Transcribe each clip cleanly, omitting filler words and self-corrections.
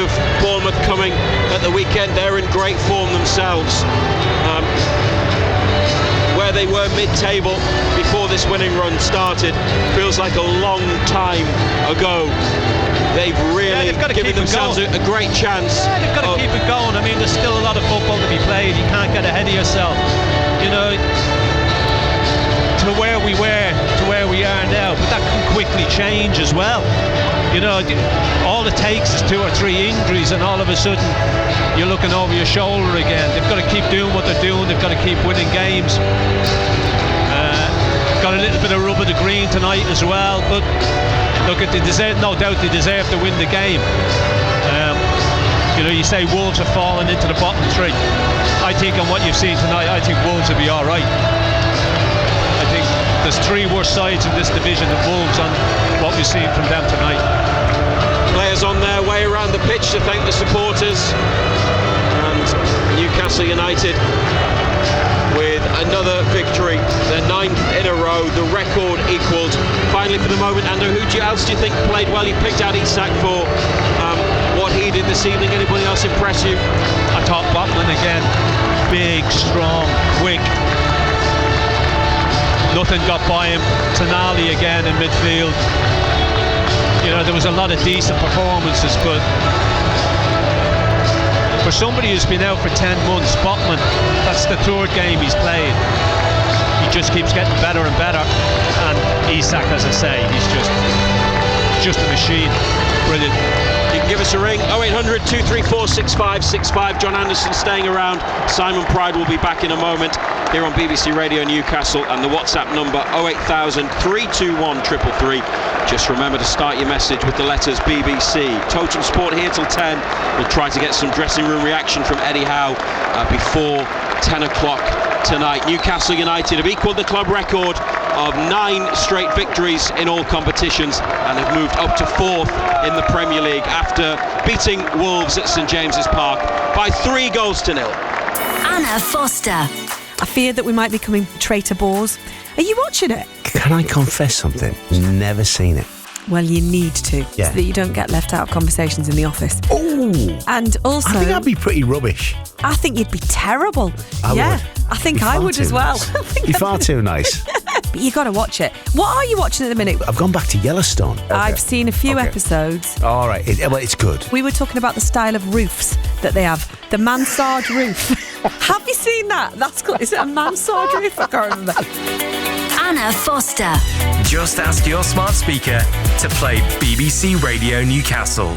of Bournemouth coming at the weekend. They're in great form themselves. Where they were mid-table before this winning run started feels like a long time ago. They've really given themselves a great chance. Yeah, they've got to keep it going. I mean, there's still a lot of football to be played. You can't get ahead of yourself. You know, to where we were, to where we are now. But that can quickly change as well. You know, all it takes is 2 or 3 injuries and all of a sudden you're looking over your shoulder again. They've got to keep doing what they're doing. They've got to keep winning games. Got a little bit of rub of the green tonight as well, but look, they deserve, no doubt they deserve to win the game. You know, you say Wolves have fallen into the bottom 3. I think on what you've seen tonight, I think Wolves will be alright. I think there's 3 worse sides in this division than Wolves on what we've seen from them tonight. Players on their way around the pitch to thank the supporters, and Newcastle United with another victory, their 9th in a row, the record equalled. Finally, for the moment, Andrew, who else do you think played well? You picked out Isak for what he did this evening. Anybody else impress you? I thought Botman again, big, strong, quick. Nothing got by him. Tonali again in midfield. You know, there was a lot of decent performances, but for somebody who's been out for 10 months, Botman, that's the 3rd game he's played. He just keeps getting better and better. And Isak, as I say, he's just a machine. Brilliant. You can give us a ring, 0800 234 6565. John Anderson staying around. Simon Pride will be back in a moment here on BBC Radio Newcastle, and the WhatsApp number 08000 321 333. Just remember to start your message with the letters BBC. Total Sport here till 10. We'll try to get some dressing room reaction from Eddie Howe before 10 o'clock tonight. Newcastle United have equalled the club record of 9 straight victories in all competitions and have moved up to 4th in the Premier League after beating Wolves at St James's Park by 3 goals to 0. Anna Foster. I fear that we might be becoming traitor bores. Are you watching it? Can I confess something? Never seen it. Well, you need to, so that you don't get left out of conversations in the office. Oh! And also, I think I'd be pretty rubbish. I think you'd be terrible. I would. I think I would as well. You're far too nice. But you got to watch it. What are you watching at the minute? I've gone back to Yellowstone. Okay. I've seen a few episodes. All right. Well, it's good. We were talking about the style of roofs that they have. The mansard roof. Have you seen that? That's cool. Is it a mansard roof? I can't remember. Anna Foster. Just ask your smart speaker to play BBC Radio Newcastle.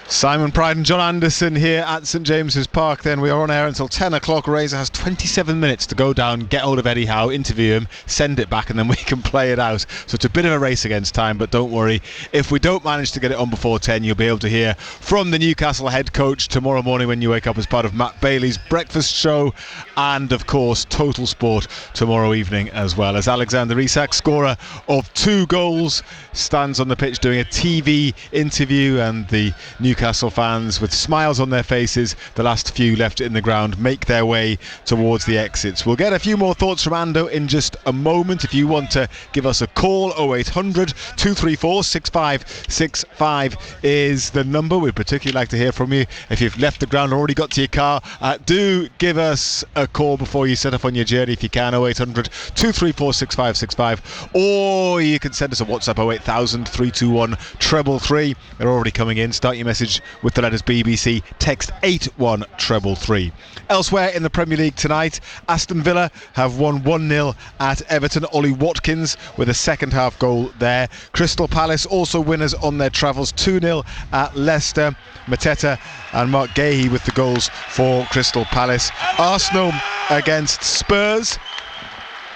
Simon Pride and John Anderson here at St James's Park. Then we are on air until 10 o'clock. Razor has 27 minutes to go down, get hold of Eddie Howe, interview him, send it back, and then we can play it out. So it's a bit of a race against time, but don't worry. If we don't manage to get it on before 10, you'll be able to hear from the Newcastle head coach tomorrow morning when you wake up as part of Matt Bailey's breakfast show, and of course Total Sport tomorrow evening as well, as Alexander Isak, scorer of 2 goals, stands on the pitch doing a TV interview, and the Newcastle fans with smiles on their faces, the last few left in the ground, make their way towards the exits. We'll get a few more thoughts from Ando in just a moment. If you want to give us a call, 0800 234 6565 is the number. We'd particularly like to hear from you. If you've left the ground and already got to your car, do give us a call before you set off on your journey if you can, 0800 234 6565, or you can send us a WhatsApp 08000 321 333. They're already coming in. Start your message with the letters BBC, text 81333. Elsewhere in the Premier League tonight, Aston Villa have won 1-0 at Everton. Ollie Watkins with a second half goal there. Crystal Palace also winners on their travels, 2-0 at Leicester. Mateta and Mark Gahey with the goals for Crystal Palace. Arsenal against Spurs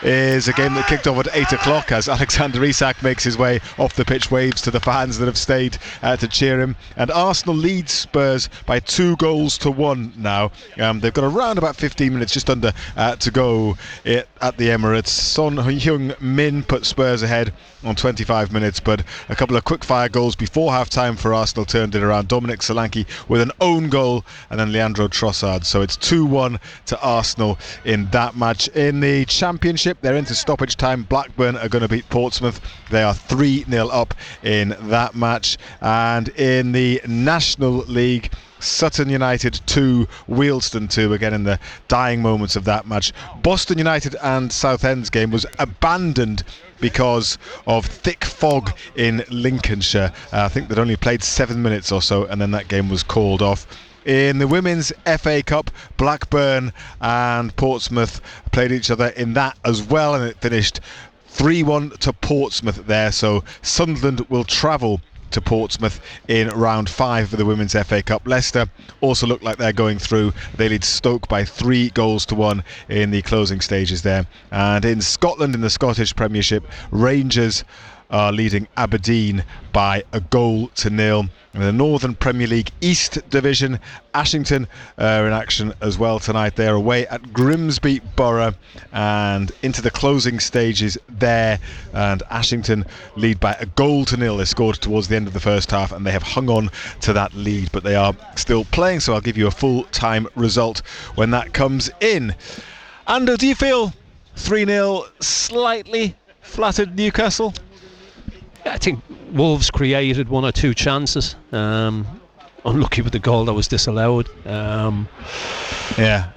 is a game that kicked off at 8 o'clock as Alexander Isak makes his way off the pitch, waves to the fans that have stayed to cheer him, and Arsenal leads Spurs by 2-1 now. They've got around about 15 minutes, just under, to go at the Emirates. Son Heung-min put Spurs ahead on 25 minutes, but a couple of quick-fire goals before half-time for Arsenal turned it around. Dominic Solanke with an own goal, and then Leandro Trossard. So it's 2-1 to Arsenal in that match. In the Championship, Premiership. They're into stoppage time. Blackburn are going to beat Portsmouth. They are 3-0 up in that match. And in the National League, Sutton United 2, Wealdstone 2, again in the dying moments of that match. Boston United and Southend's game was abandoned because of thick fog in Lincolnshire. I think they'd only played 7 minutes or so, and then that game was called off. In the Women's FA Cup, Blackburn and Portsmouth played each other in that as well, and it finished 3-1 to Portsmouth there. So Sunderland will travel to Portsmouth in round 5 of the Women's FA Cup. Leicester also look like they're going through. They lead Stoke by 3-1 in the closing stages there. And in Scotland, in the Scottish Premiership, Rangers are leading Aberdeen by 1-0. In the Northern Premier League East Division, Ashington are in action as well tonight. They're away at Grimsby Borough and into the closing stages there. And Ashington lead by 1-0. They scored towards the end of the first half and they have hung on to that lead, but they are still playing, so I'll give you a full-time result when that comes in. Ando, do you feel 3-0 slightly flattered Newcastle? I think Wolves created 1 or 2 chances. Unlucky with the goal that was disallowed. Yeah.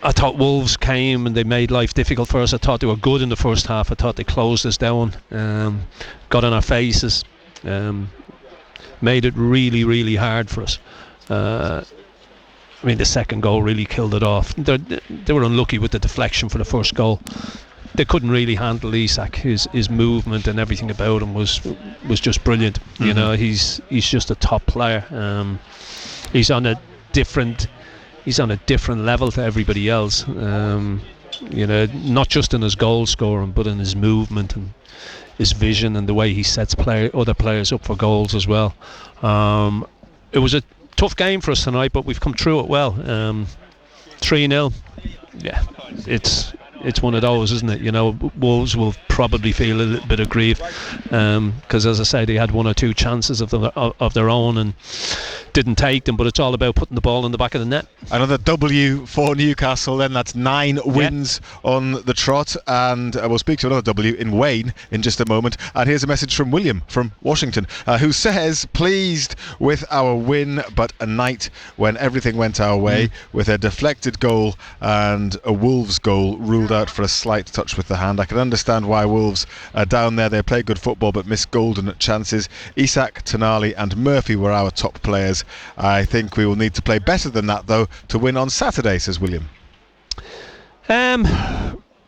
I thought Wolves came and they made life difficult for us. I thought they were good in the first half. I thought they closed us down, got on our faces, made it really, really hard for us. I mean, the second goal really killed it off. They were unlucky with the deflection for the first goal. They couldn't really handle Isak. His movement and everything about him was just brilliant. Mm-hmm. You know, he's just a top player. He's on a different level to everybody else. You know, not just in his goal scoring, but in his movement and his vision and the way he sets other players up for goals as well. It was a tough game for us tonight, but we've come through it well. 3-0. Yeah, it's one of those, isn't it? You know, Wolves will probably feel a little bit aggrieved because, as I say, they had 1 or 2 chances of their own and didn't take them. But it's all about putting the ball in the back of the net. Another W for Newcastle. Then that's 9 wins on the trot, and we'll speak to another W in Wayne in just a moment. And here's a message from William from Washington, who says, pleased with our win, but a night when everything went our way with a deflected goal and a Wolves goal ruled out for a slight touch with the hand. I can understand why Wolves are down there. They play good football but miss golden chances. Isak, Tonali and Murphy were our top players. I think we will need to play better than that though to win on Saturday, says William.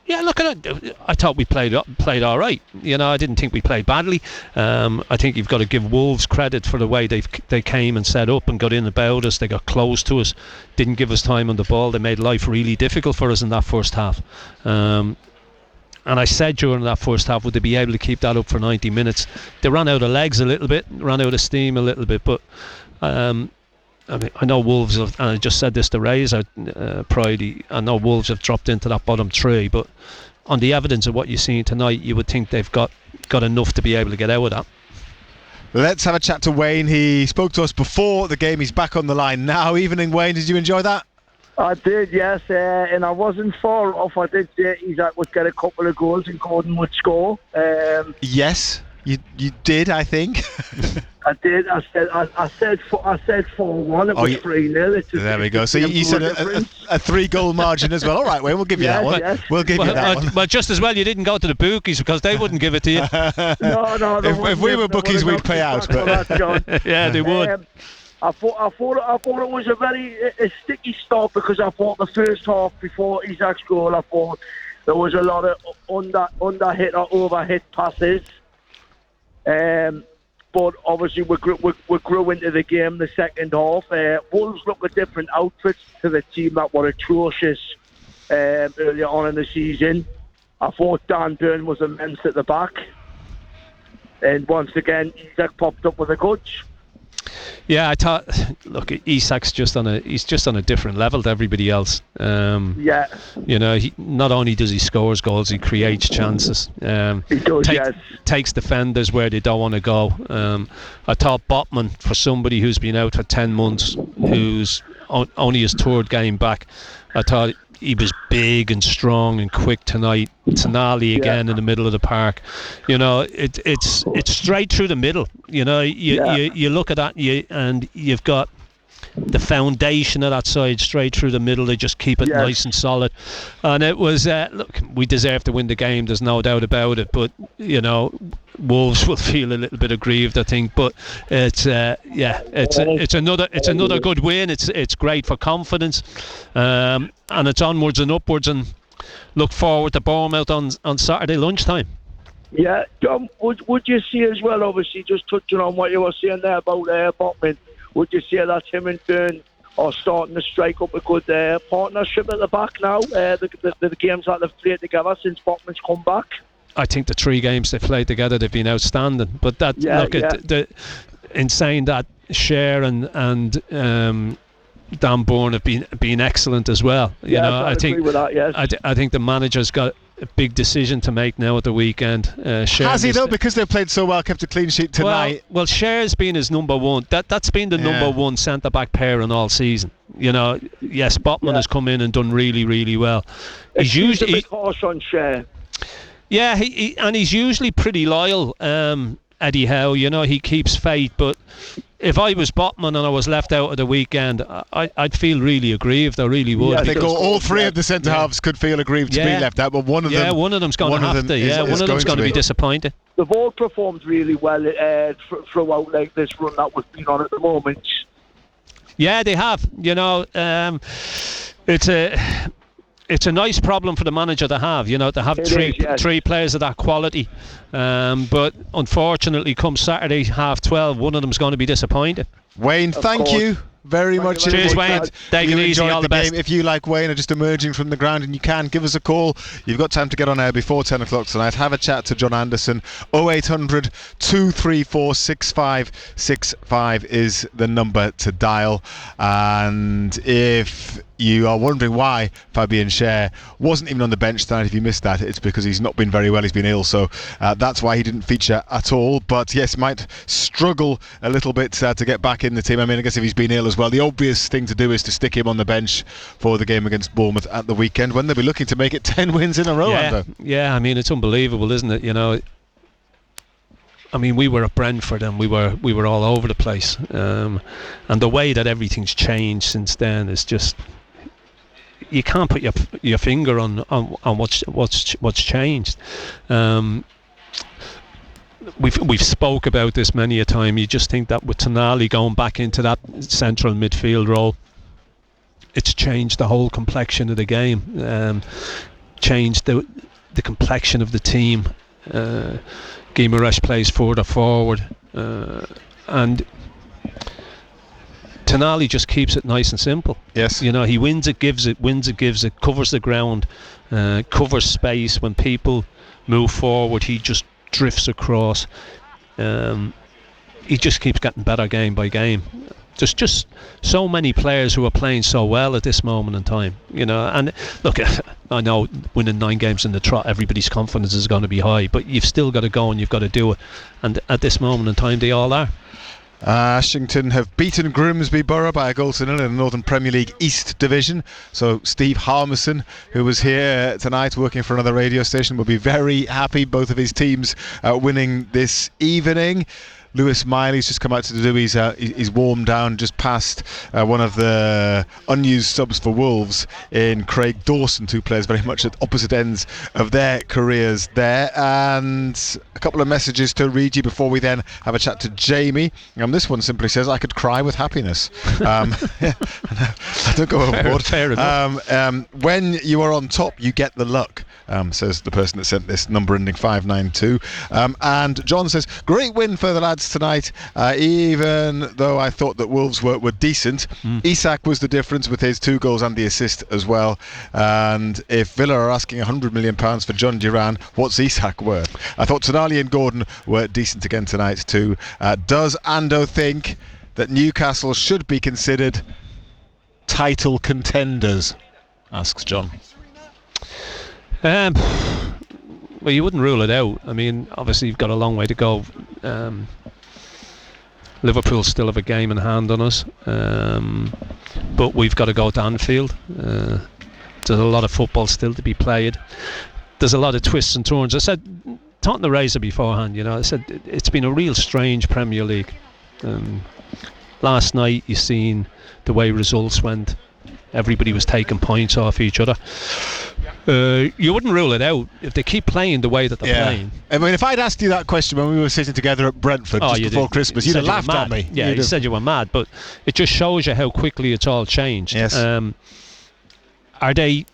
Yeah, look at it. I thought we played all right. You know, I didn't think we played badly. I think you've got to give Wolves credit for the way they came and set up and got in about us. They got close to us, didn't give us time on the ball. They made life really difficult for us in that first half. And I said during that first half, would they be able to keep that up for 90 minutes? They ran out of legs a little bit, ran out of steam a little bit, but I mean, I know Wolves have, and I just said this to Razor Pridey, I know Wolves have dropped into that bottom 3, but on the evidence of what you're seeing tonight, you would think they've got enough to be able to get out of that. Let's have a chat to Wayne. He spoke to us before the game. He's back on the line now. Evening, Wayne. Did you enjoy that? I did, yes, and I wasn't far off. I did say Isak would get a couple of goals and Gordon would score. Yes, you did, I think. I did. I said 4-1. It was 3-0. There we go. So you said a 3-goal margin as well. All right, Wayne, we'll give you that one. Yes. We'll give you that one. Well, just as well you didn't go to the bookies because they wouldn't give it to you. No. If we were bookies, we'd pay out. But yeah, they would. I thought it was a very sticky start because I thought the first half before Isak's goal, I thought there was a lot of under-hit or over-hit passes. But obviously we grew into the game the second half. Wolves look a different outfit to the team that were atrocious earlier on in the season. I thought Dan Burn was immense at the back. And once again, Isak popped up with a goods. Yeah, I thought, look, Isak's just on a different level to everybody else. Yeah. You know, not only does he score goals, he creates chances. He does, yes. Takes defenders where they don't want to go. I thought Botman, for somebody who's been out for 10 months, who's only his third game back, I thought he was big and strong and quick tonight. Tonali again in the middle of the park. You know, it's straight through the middle. You know, you look at that and you've got the foundation of that side straight through the middle. They just keep it nice and solid, and it was look, we deserve to win the game, there's no doubt about it, but you know, Wolves will feel a little bit aggrieved, I think, but it's another good win. It's great for confidence, and it's onwards and upwards, and look forward to Bournemouth on Saturday lunchtime. Yeah, John, would you see as well, obviously, just touching on what you were saying there about Botman, would you say that him and Byrne are starting to strike up a good partnership at the back now? The games that they've played together since Botman's come back? I think the 3 games they've played together, they've been outstanding. But that in saying that, Cher and Dan Bourne have been excellent as well. You know, I think with that, yes. I think the manager's got a big decision to make now at the weekend. Has he though? Because they've played so well, kept a clean sheet tonight. Well, Cher's been his number one. That's been the number one centre back pairing all season. You know, yes, Botman has come in and done really, really well. He's usually a bit harsh on Cher. Yeah, he's usually pretty loyal. Eddie Howe, you know, he keeps faith, but if I was Botman and I was left out of the weekend, I'd feel really aggrieved. I really would. Yeah, I think all 3 of the centre halves could feel aggrieved to be left out, but one of them's going to be disappointed. They've all performed really well throughout this run that we've been on at the moment. Yeah, they have. You know, it's a nice problem for the manager to have, you know, to have three players of that quality. But unfortunately, come Saturday, 12:30, one of them's going to be disappointed. Wayne, thank you very much. Cheers, Wayne. Take it easy. All the best. If you, like Wayne, are just emerging from the ground and you can, give us a call. You've got time to get on air before 10 o'clock tonight. Have a chat to John Anderson. 0800 234 6565 is the number to dial. And if you are wondering why Fabian Cher wasn't even on the bench tonight, if you missed that, it's because he's not been very well. He's been ill, so that's why he didn't feature at all. But yes, might struggle a little bit to get back in the team. I mean, I guess if he's been ill as well, the obvious thing to do is to stick him on the bench for the game against Bournemouth at the weekend, when they'll be looking to make it 10 wins in a row. Yeah, I mean, it's unbelievable, isn't it? You know, I mean, we were at Brentford and we were all over the place, and the way that everything's changed since then is just, you can't put your finger on what's changed. We've spoke about this many a time. You just think that with Tonali going back into that central midfield role, it's changed the whole complexion of the game, changed the complexion of the team. Guimaraes plays further forward, and Tonali just keeps it nice and simple. Yes. You know, he wins it, gives it, covers the ground, covers space. When people move forward, he just drifts across. He just keeps getting better game by game. Just so many players who are playing so well at this moment in time, you know. And look, I know winning 9 games in the trot, everybody's confidence is going to be high, but you've still got to go and you've got to do it. And at this moment in time, they all are. Ashington have beaten Grimsby Borough by a goal to nil in the Northern Premier League East Division. So Steve Harmison, who was here tonight working for another radio station, will be very happy. Both of his teams winning this evening. Lewis Miley's just come out to do his warm down just past one of the unused subs for Wolves in Craig Dawson. 2 players very much at opposite ends of their careers there. And a couple of messages to read you before we then have a chat to Jamie. This one simply says, I could cry with happiness. I don't go overboard. Fair enough. When you are on top, you get the luck, says the person that sent this, number ending 592. And John says, great win for the lads tonight, even though I thought that Wolves were decent. Isak was the difference with his 2 goals and the assist as well. And if Villa are asking £100 million for John Duran, what's Isak worth? I thought Tonali and Gordon were decent again tonight too. Does Ando think that Newcastle should be considered title contenders? Asks John. Well, you wouldn't rule it out. I mean, obviously you've got a long way to go. Liverpool still have a game in hand on us, but we've got to go to Anfield. There's a lot of football still to be played. There's a lot of twists and turns. I said, talking to Razor beforehand, I said it's been a real strange Premier League. Last night you seen the way results went. Everybody was taking points off each other. You wouldn't rule it out if they keep playing the way that they're playing. I mean, if I'd asked you that question when we were sitting together at Brentford just before Christmas, you'd have laughed at me. Yeah, you said you were mad, but it just shows you how quickly it's all changed. Yes. Are they?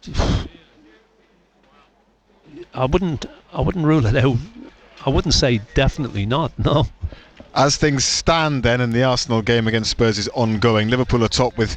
I wouldn't rule it out. I wouldn't say definitely not. No. As things stand then, and the Arsenal game against Spurs is ongoing, Liverpool are top with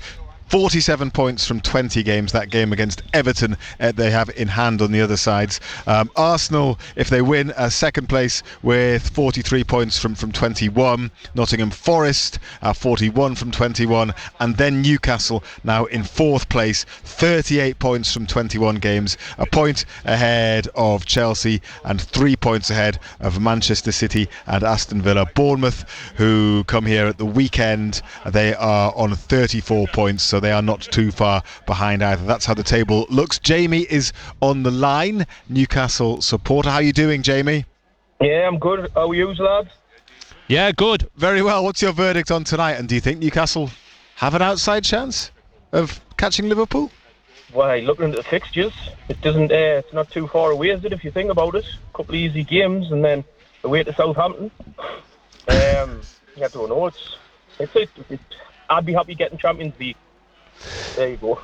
47 points from 20 games. That game against Everton they have in hand on the other sides. Arsenal, if they win, second place with 43 points from 21. Nottingham Forest 41 from 21, and then Newcastle now in fourth place, 38 points from 21 games, a point ahead of Chelsea and 3 points ahead of Manchester City and Aston Villa. Bournemouth, who come here at the weekend, they are on 34 points, so they are not too far behind either. That's how the table looks. Jamie is on the line, Newcastle supporter. How are you doing, Jamie? Yeah, I'm good. How are you, lads? Yeah, good. Very well. What's your verdict on tonight? And do you think Newcastle have an outside chance of catching Liverpool? Well, looking at the fixtures, it doesn't. It's not too far away, is it? If you think about it, a couple of easy games and then away to Southampton. You don't know. I'd be happy getting Champions League. There you go.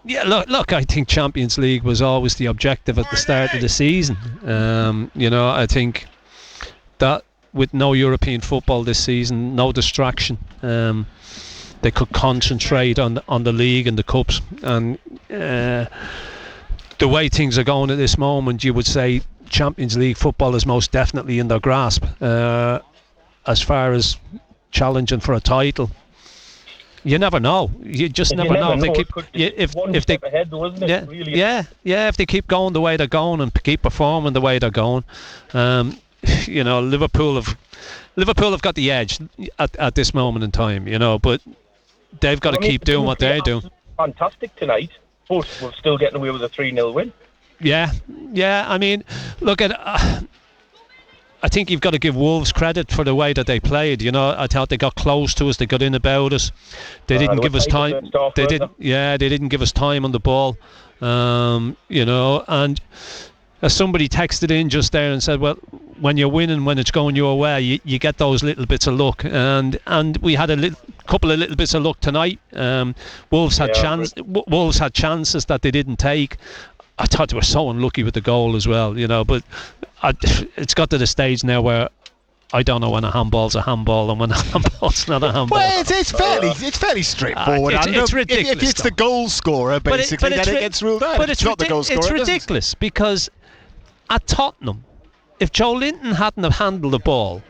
Yeah, look. I think Champions League was always the objective at the start of the season. I think that with no European football this season, no distraction, they could concentrate on the league and the cups. And the way things are going at this moment, you would say Champions League football is most definitely in their grasp. As far as challenging for a title, you never know. You just never know. If they ahead, though, isn't it? Yeah, really? yeah. If they keep going the way they're going and keep performing the way they're going, Liverpool have got the edge at this moment in time. But they've got to keep doing what they're doing. Fantastic tonight, but we're still getting away with a 3-0 win. Yeah. I mean, look at. I think you've got to give Wolves credit for the way that they played. I thought they got close to us. They got in about us. They didn't give us time. They didn't give us time on the ball. And as somebody texted in just there and said, well, when you're winning, when it's going your way, you get those little bits of luck. And we had a couple of little bits of luck tonight. Wolves had chances that they didn't take. I thought they were so unlucky with the goal as well, but it's got to the stage now where I don't know when a handball's a handball and when a handball's not a handball. Well, it's fairly straightforward. It's ridiculous. If it's the goal scorer, basically, then it gets ruled out. But it's not the goal scorer. It's ridiculous because at Tottenham, if Joe Linton hadn't have handled the ball,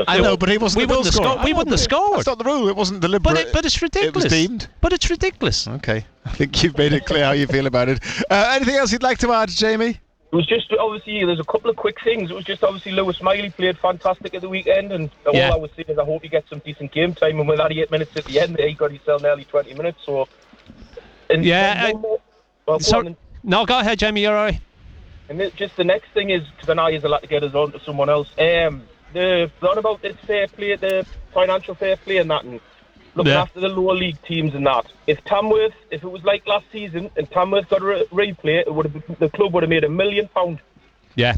I know, but he wasn't the goal scorer. We wouldn't have scored. That's not the rule. It wasn't deliberate. But it's ridiculous. It was deemed. But it's ridiculous. Okay. I think you've made it clear how you feel about it. Anything else you'd like to add, Jamie? It was just, obviously, there's a couple of quick things. It was just, obviously, Lewis Miley played fantastic at the weekend, and all I was saying is I hope he gets some decent game time, and with that 8 minutes at the end, he got himself nearly 20 minutes, so... No, go ahead, Jamie, you're all right. And just the next thing is, because I know he's a lot to get us on to someone else, the thought about this fair play, the financial fair play and that, and looking after the lower league teams and that. If it was like last season and Tamworth got a replay, the club would have made £1 million. Yeah.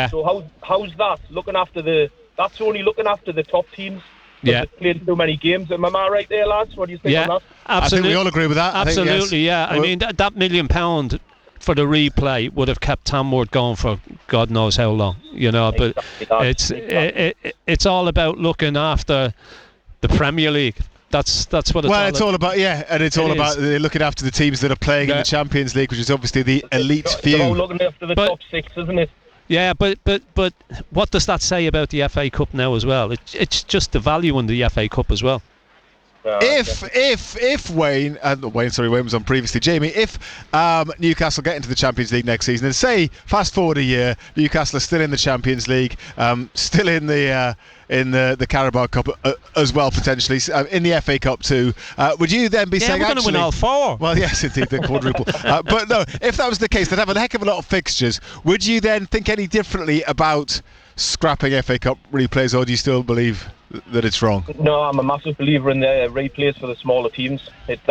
So how's that? That's only looking after the top teams. Yeah. Played too many games. Am I right there, lads? What do you think on that? Absolutely. I think we all agree with that. Absolutely, yes. I mean, that £1 million for the replay would have kept Tamworth going for God knows how long, but it's all about looking after the Premier League. That's what it's all about. And it's all about looking after the teams that are playing in the Champions League, which is obviously the elite few. It's all looking after the top six, isn't it? Yeah, but what does that say about the FA Cup now as well? It's just the value in the FA Cup as well. If Wayne was on previously, Jamie, if Newcastle get into the Champions League next season, and say fast forward a year, Newcastle are still in the Champions League, still in the Carabao Cup as well, potentially in the FA Cup too, would you then be saying, we're going to win all four? Well, yes, indeed, the quadruple. But no, if that was the case, they'd have a heck of a lot of fixtures. Would you then think any differently about scrapping FA Cup replays, or do you still believe that it's wrong? No, I'm a massive believer in the replays for the smaller teams. That's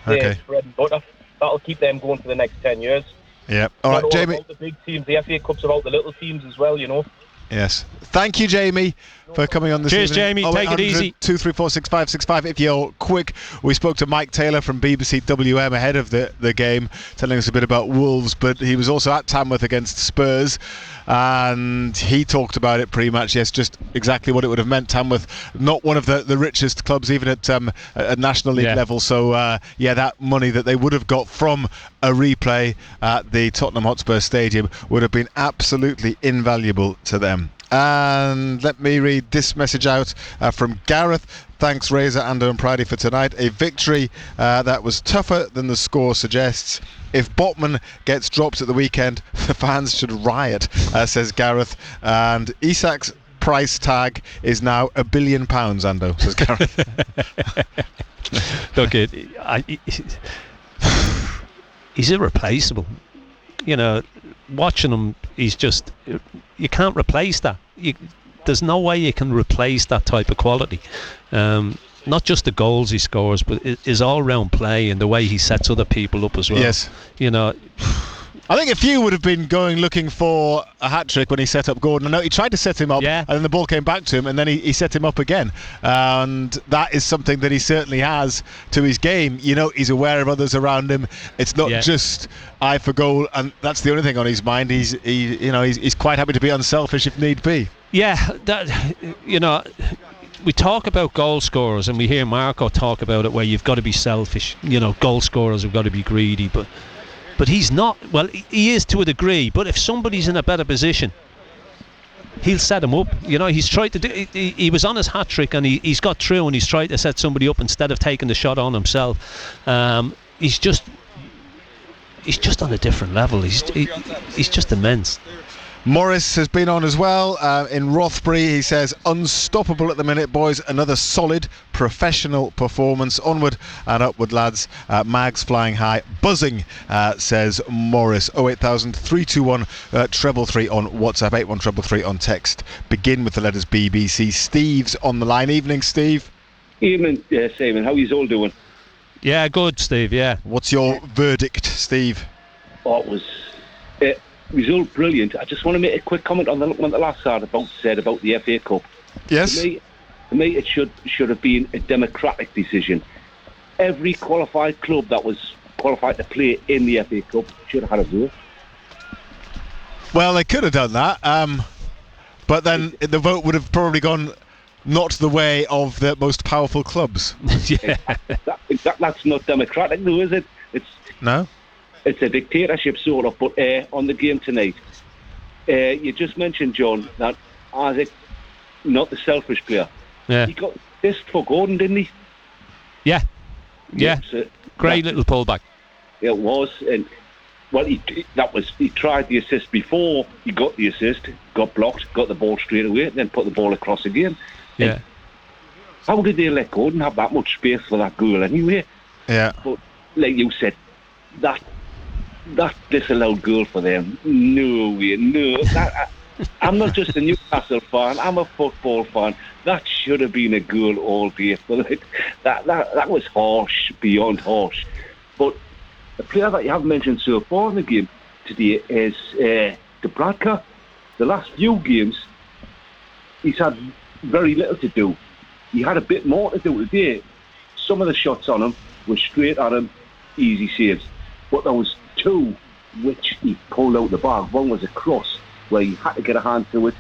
their bread and butter. That'll keep them going for the next 10 years. Yeah. All right, Jamie. About the big teams, the FA Cup's about the little teams as well, you know. Yes. Thank you, Jamie, for coming on this evening. Cheers, Jamie. Take it easy. 234 6565. If you're quick, we spoke to Mike Taylor from BBC WM ahead of the game, telling us a bit about Wolves, but he was also at Tamworth against Spurs, and he talked about it pretty much, yes, just exactly what it would have meant. Tamworth, not one of the richest clubs, even at National League level, so that money that they would have got from a replay at the Tottenham Hotspur Stadium would have been absolutely invaluable to them. And let me read this message out from Gareth. Thanks, Razor, Ando and Pridey, for tonight. A victory that was tougher than the score suggests. If Botman gets dropped at the weekend, the fans should riot, says Gareth. And Isak's price tag is now £1 billion, Ando, says Gareth. Look, he's irreplaceable. You know, watching him, he's just... You can't replace that. There's no way you can replace that type of quality. Not just the goals he scores, but his all-round play and the way he sets other people up as well. Yes. You know... I think a few would have been looking for a hat-trick when he set up Gordon. I know he tried to set him up, and then the ball came back to him, and then he set him up again. And that is something that he certainly has to his game. You know, he's aware of others around him. It's not just eye for goal, and that's the only thing on his mind. He's quite happy to be unselfish if need be. Yeah, we talk about goal scorers, and we hear Marco talk about it, where you've got to be selfish. You know, goal scorers have got to be greedy, but he's not. Well, he is to a degree, but if somebody's in a better position, he'll set him up. You know, he's tried to do. He was on his hat trick, and he's got through, and he's tried to set somebody up instead of taking the shot on himself. He's just on a different level. He's just immense. Morris has been on as well in Rothbury. He says, unstoppable at the minute, boys. Another solid professional performance. Onward and upward, lads. Mags flying high, buzzing, says Morris. 08000 321 333 on WhatsApp, 81333 on text. Begin with the letters BBC. Steve's on the line. Evening, Steve. Evening, Simon. How are you all doing? Yeah, good, Steve. Yeah. What's your verdict, Steve? Oh, it was all brilliant. I just want to make a quick comment on what the last said about the FA Cup. Yes. To me, it should have been a democratic decision. Every qualified club that was qualified to play in the FA Cup should have had a vote. Well, they could have done that, but then the vote would have probably gone not the way of the most powerful clubs. Yeah. That's not democratic, though, is it? No. It's a dictatorship, sort of, but on the game tonight. You just mentioned, John, that Isaac, not the selfish player. Yeah. He got this for Gordon, didn't he? Yeah. So great little pullback. It was. And, well, he tried the assist before he got the assist, got blocked, got the ball straight away, then put the ball across again. Yeah. And how did they let Gordon have that much space for that goal anyway? Yeah. But, like you said, that disallowed goal for them. No way, no. I'm not just a Newcastle fan, I'm a football fan. That should have been a goal all day. That was harsh, beyond harsh. But the player that you haven't mentioned so far in the game today is Dubravka. The last few games, he's had very little to do. He had a bit more to do today. Some of the shots on him were straight at him, easy saves. But there was two which he pulled out the bag. One was a cross where he had to get a hand to it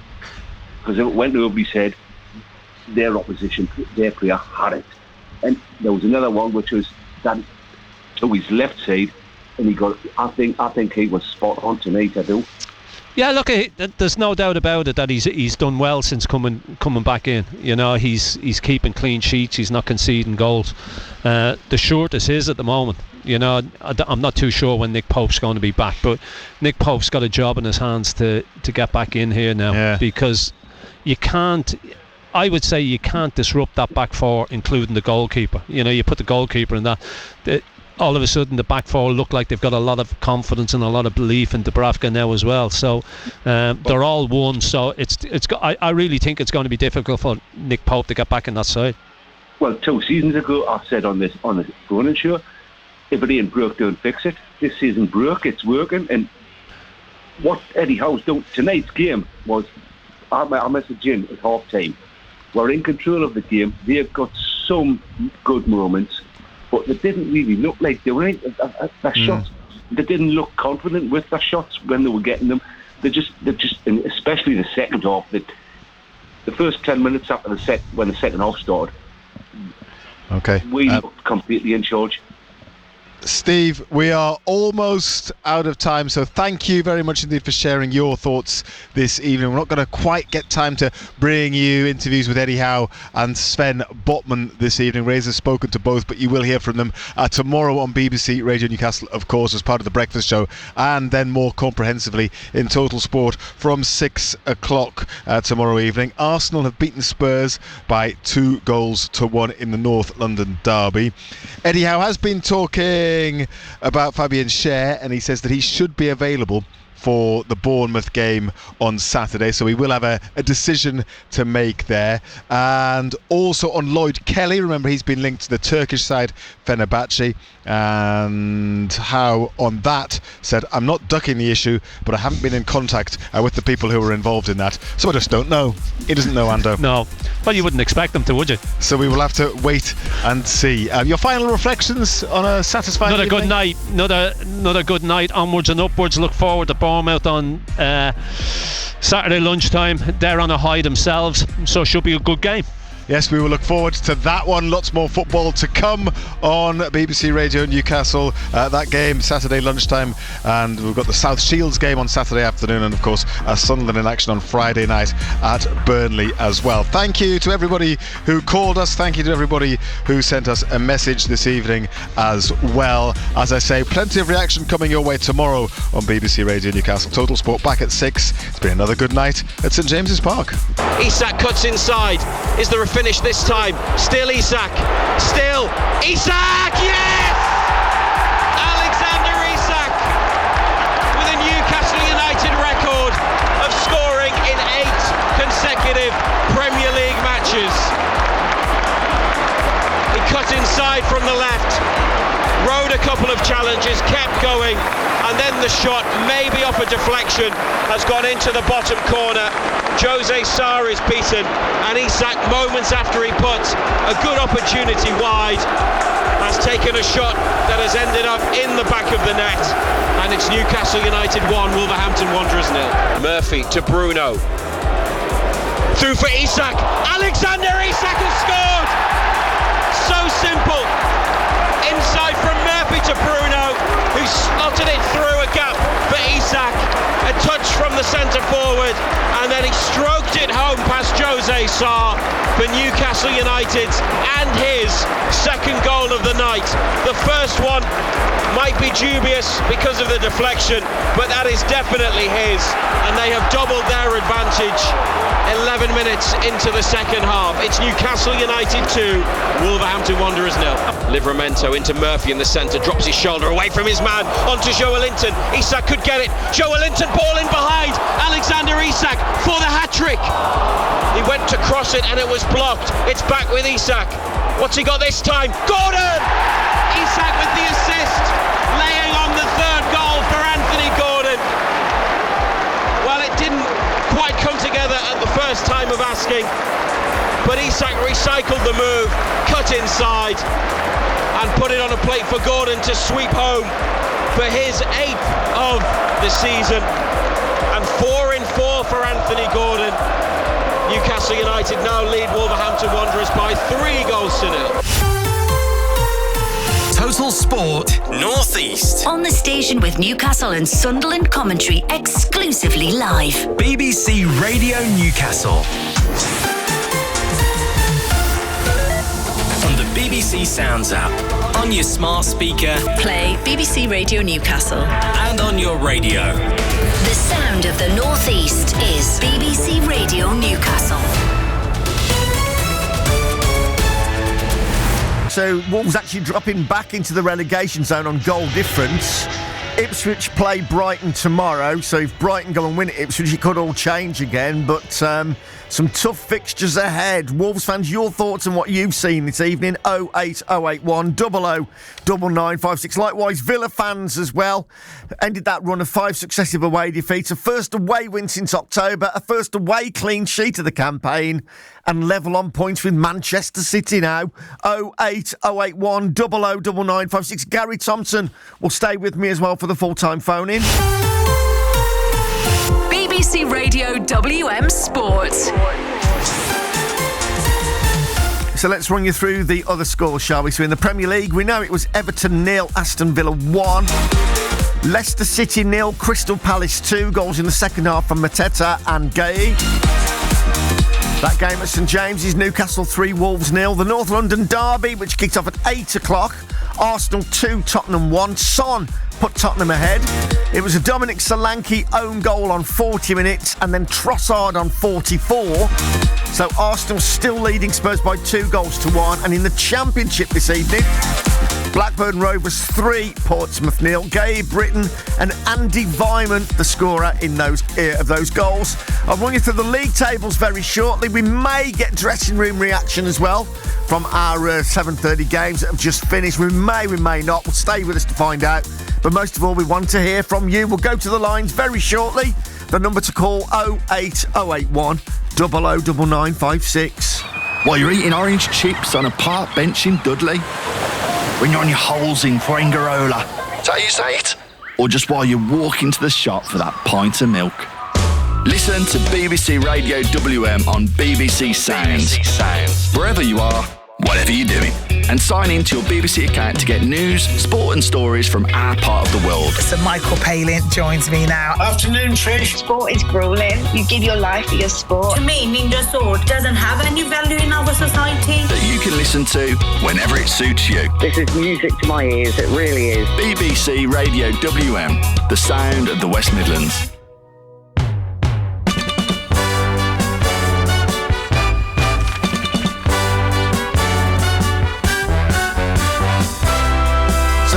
because if it went over his head, their opposition, their player had it. And there was another one which was done to his left side, and he got. I think he was spot on tonight. I do. Yeah, look, there's no doubt about it that he's done well since coming back in. You know, he's keeping clean sheets. He's not conceding goals. The shirt is his at the moment. You know, I'm not too sure when Nick Pope's going to be back, but Nick Pope's got a job in his hands to get back in here now, because you can't. I would say you can't disrupt that back four, including the goalkeeper. You know, you put the goalkeeper in that. All of a sudden the back four look like they've got a lot of confidence and a lot of belief in Dubravka now as well. So they're all one. So I really think it's going to be difficult for Nick Pope to get back in that side. Well, 2 seasons ago I said on the phone show, if it ain't broke, don't fix it. This season broke, it's working. And what Eddie Howe's done tonight's game was, I messaged in at half time, we're in control of the game. They've got some good moments, but they didn't really look like they were in their shots. They didn't look confident with their shots when they were getting them. They just, and especially the second half. The first 10 minutes after when the second half started, we looked completely in charge. Steve, we are almost out of time, so thank you very much indeed for sharing your thoughts this evening. We're not going to quite get time to bring you interviews with Eddie Howe and Sven Botman this evening. Razor's spoken to both, but you will hear from them tomorrow on BBC Radio Newcastle, of course, as part of the breakfast show, and then more comprehensively in Total Sport from 6 o'clock tomorrow evening. Arsenal have beaten Spurs by 2-1 in the North London derby. Eddie Howe has been talking about Fabian Schär, and he says that he should be available for the Bournemouth game on Saturday, so we will have a decision to make there. And also on Lloyd Kelly, remember he's been linked to the Turkish side Fenerbahce, and how on that said, I'm not ducking the issue, but I haven't been in contact with the people who were involved in that, so I just don't know. He doesn't know, Ando. No, well, you wouldn't expect them to, would you? So we will have to wait and see. Your final reflections on a satisfying evening? Good night. Another good night, onwards and upwards. Look forward to Bournemouth on Saturday lunchtime. They're on a high themselves, so it should be a good game. Yes, we will look forward to that one. Lots more football to come on BBC Radio Newcastle. That game Saturday lunchtime, and we've got the South Shields game on Saturday afternoon, and of course Sunderland in action on Friday night at Burnley as well. Thank you to everybody who called us. Thank you to everybody who sent us a message this evening as well. As I say, plenty of reaction coming your way tomorrow on BBC Radio Newcastle. Total Sport back at 6. It's been another good night at St James's Park. Isak cuts inside. Is there a finish this time? Still Isak. Still Isak. Yes! Alexander Isak with a Newcastle United record of scoring in 8 consecutive Premier League matches. He cut inside from the left, rode a couple of challenges, kept going, and then the shot, maybe off a deflection, has gone into the bottom corner. Jose Sarr is beaten, and Isak, moments after he puts a good opportunity wide, has taken a shot that has ended up in the back of the net, and it's Newcastle United 1, Wolverhampton Wanderers 0. Murphy to Bruno, through for Isak. Alexander Isak has scored. So simple. Inside from Murphy to Bruno, who slotted it through a gap for Isak. A touch from the centre forward, and then he stroked it home past Jose Sarr for Newcastle United's and his second goal of the night. The first one might be dubious because of the deflection, but that is definitely his, and they have doubled their advantage 11 minutes into the second half. It's Newcastle United 2, Wolverhampton Wanderers 0. Livramento into Murphy in the centre, drops his shoulder away from his man onto Joelinton. Isak could get it. Joelinton ball in behind. Alexander Isak for the hat-trick. He went to cross it and it was blocked. It's back with Isak. What's he got this time? Gordon! Isak with the assist, laying on the third goal for Anthony Gordon. Well, it didn't quite come together at the first time of asking, but Isak recycled the move, cut inside, and put it on a plate for Gordon to sweep home for his 8th of the season, and 4 in 4 for Anthony Gordon. Newcastle United now lead Wolverhampton Wanderers by 3-0. Total Sport. Sport Northeast. On the station with Newcastle and Sunderland commentary exclusively live. BBC Radio Newcastle. On the BBC Sounds app, on your smart speaker, Play BBC Radio Newcastle. and on your radio. The sound of the Northeast is BBC Radio Newcastle. So Wolves actually dropping back into the relegation zone on goal difference. Ipswich play Brighton tomorrow, so if Brighton go and win at Ipswich, it could all change again, but some tough fixtures ahead. Wolves fans, your thoughts on what you've seen this evening, 08081 00 9956. Likewise, Villa fans as well, ended that run of 5 successive away defeats, a first away win since October, a first away clean sheet of the campaign, and level on points with Manchester City now. 08081 00 9956. Gary Thompson will stay with me as well for the full-time phone-in. BBC Radio WM Sport. So let's run you through the other scores, shall we? So in the Premier League, we know it was Everton 0, Aston Villa 1. Leicester City 0, Crystal Palace 2. Goals in the second half from Mateta and Gay. That game at St James's, Newcastle 3, Wolves 0. The North London derby, which kicked off at 8 o'clock. Arsenal 2, Tottenham 1. Son put Tottenham ahead. It was a Dominic Solanke own goal on 40 minutes and then Trossard on 44. So Arsenal still leading Spurs by 2 goals to 1. And in the Championship this evening, Blackburn Rovers 3, Portsmouth 0. Gabe Britton and Andy Vyman, the scorer in those goals. I'll run you through the league tables very shortly. We may get dressing room reaction as well from our 7:30 games that have just finished. We may not. We'll stay with us to find out. But most of all, we want to hear from you. We'll go to the lines very shortly. The number to call 08081 00 9956. While you're eating orange chips on a park bench in Dudley, when you're on your holes in Quengarola, is that how you say it? Or just while you're walking to the shop for that pint of milk. Listen to BBC Radio WM on BBC Sounds. Wherever you are, whatever you're doing. And sign in to your BBC account to get news, sport and stories from our part of the world. So Michael Palin joins me now. Afternoon, Trish. Sport is grueling. You give your life for your sport. To me, Ninja Sword doesn't have any value in our society. That you can listen to whenever it suits you. This is music to my ears, it really is. BBC Radio WM, the sound of the West Midlands.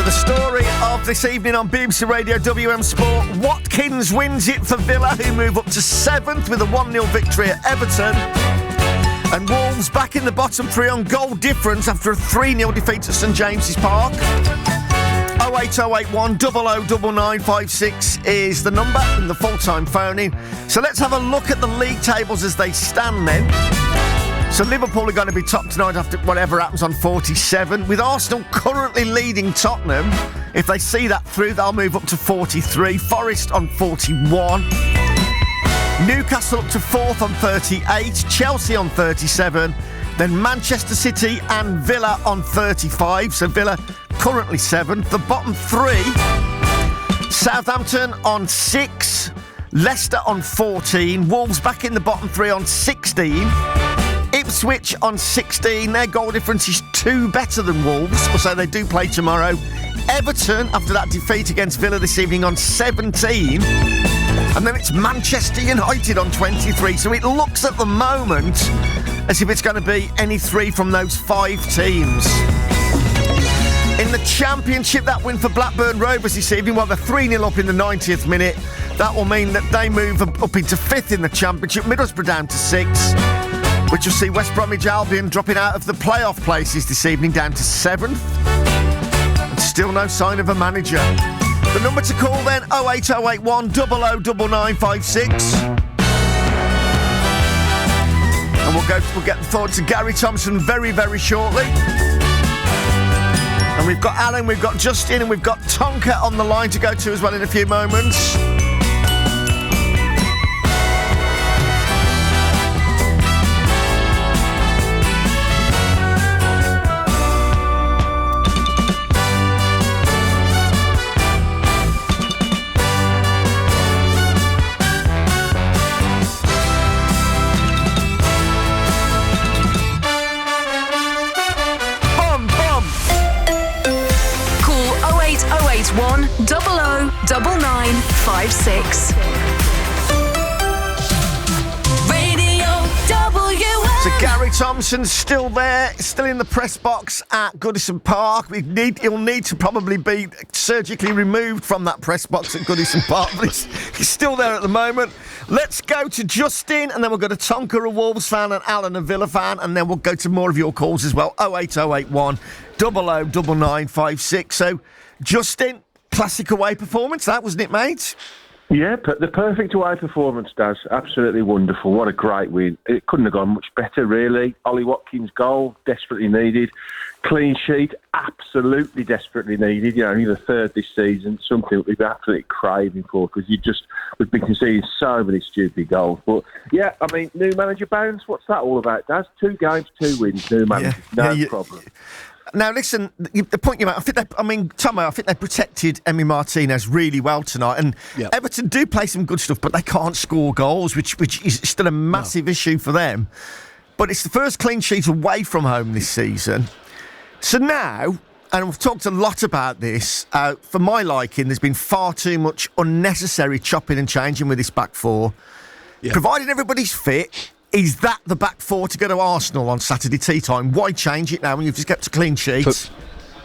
The story of this evening on BBC Radio WM Sport, Watkins wins it for Villa, who move up to 7th with a 1-0 victory at Everton. And Wolves back in the bottom 3 on goal difference after a 3-0 defeat at St James's Park. 08081 00 9956 is the number in the full-time phoning. So let's have a look at the league tables as they stand then. So Liverpool are going to be top tonight after whatever happens on 47, with Arsenal currently leading Tottenham. If they see that through, they'll move up to 43. Forest on 41. Newcastle up to 4th on 38. Chelsea on 37. Then Manchester City and Villa on 35. So Villa currently 7th. The bottom 3. Southampton on 6. Leicester on 14. Wolves back in the bottom 3 on 16. Ipswich on 16. Their goal difference is 2 better than Wolves, so they do play tomorrow. Everton, after that defeat against Villa this evening, on 17. And then it's Manchester United on 23. So it looks at the moment as if it's going to be any 3 from those 5 teams. In the Championship, that win for Blackburn Rovers this evening, well, they're 3-0 up in the 90th minute. That will mean that they move up into 5th in the Championship. Middlesbrough down to 6th. Which will see West Bromwich Albion dropping out of the playoff places this evening down to 7th. And still no sign of a manager. The number to call then, 08081 00 9956. And we'll get the thoughts of Gary Thompson very, very shortly. And we've got Alan, we've got Justin, and we've got Tonka on the line to go to as well in a few moments. 9956. Radio WM. So Gary Thompson's still there, still in the press box at Goodison Park. He'll need to probably be surgically removed from that press box at Goodison Park, but he's still there at the moment. Let's go to Justin, and then we'll go to Tonka, a Wolves fan, and Alan, a Villa fan, and then we'll go to more of your calls as well. 08081 009956. So, Justin, classic away performance, that wasn't it, mate? Yeah, the perfect away performance, Daz. Absolutely wonderful. What a great win. It couldn't have gone much better, really. Ollie Watkins' goal, desperately needed. Clean sheet, absolutely desperately needed. Only the third this season. Something we've been absolutely craving for, because we've been conceding so many stupid goals. But, yeah, I mean, new manager bounce, what's that all about, Daz? 2 games, 2 wins, new manager, no problem. Now, listen, the point you make, Tomo, I think they protected Emi Martinez really well tonight. And Everton do play some good stuff, but they can't score goals, which is still a massive issue for them. But it's the first clean sheet away from home this season. So now, and we've talked a lot about this, for my liking, there's been far too much unnecessary chopping and changing with this back four. Yeah. Provided everybody's fit, is that the back four to go to Arsenal on Saturday tea time? Why change it now when you've just kept a clean sheet?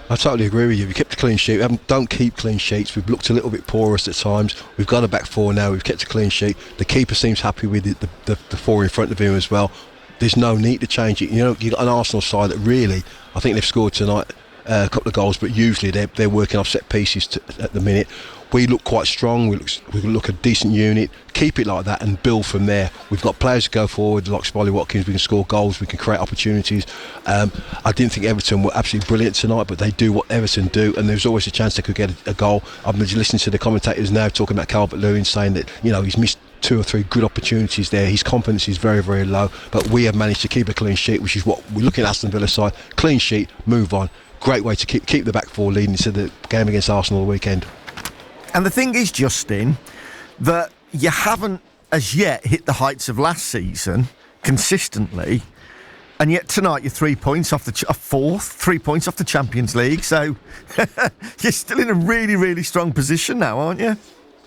I totally agree with you. We kept a clean sheet. Don't keep clean sheets. We've looked a little bit porous at times. We've got a back four now. We've kept a clean sheet. The keeper seems happy with it, the four in front of him as well. There's no need to change it. You've got an Arsenal side that really, I think they've scored tonight a couple of goals, but usually they're working off set pieces at the minute. We look quite strong. We look a decent unit. Keep it like that and build from there. We've got players to go forward, like Ollie Watkins. We can score goals. We can create opportunities. I didn't think Everton were absolutely brilliant tonight, but they do what Everton do, and there's always a chance they could get a goal. I've been listening to the commentators now talking about Calvert-Lewin, saying that he's missed 2 or 3 good opportunities there. His confidence is very, very low, but we have managed to keep a clean sheet, which is what we're looking at Aston Villa side. Clean sheet, move on. Great way to keep the back four leading into the game against Arsenal the weekend. And the thing is, Justin, that you haven't as yet hit the heights of last season consistently, and yet tonight you're 3 points off fourth, 3 points off the Champions League. So you're still in a really, really strong position now, aren't you?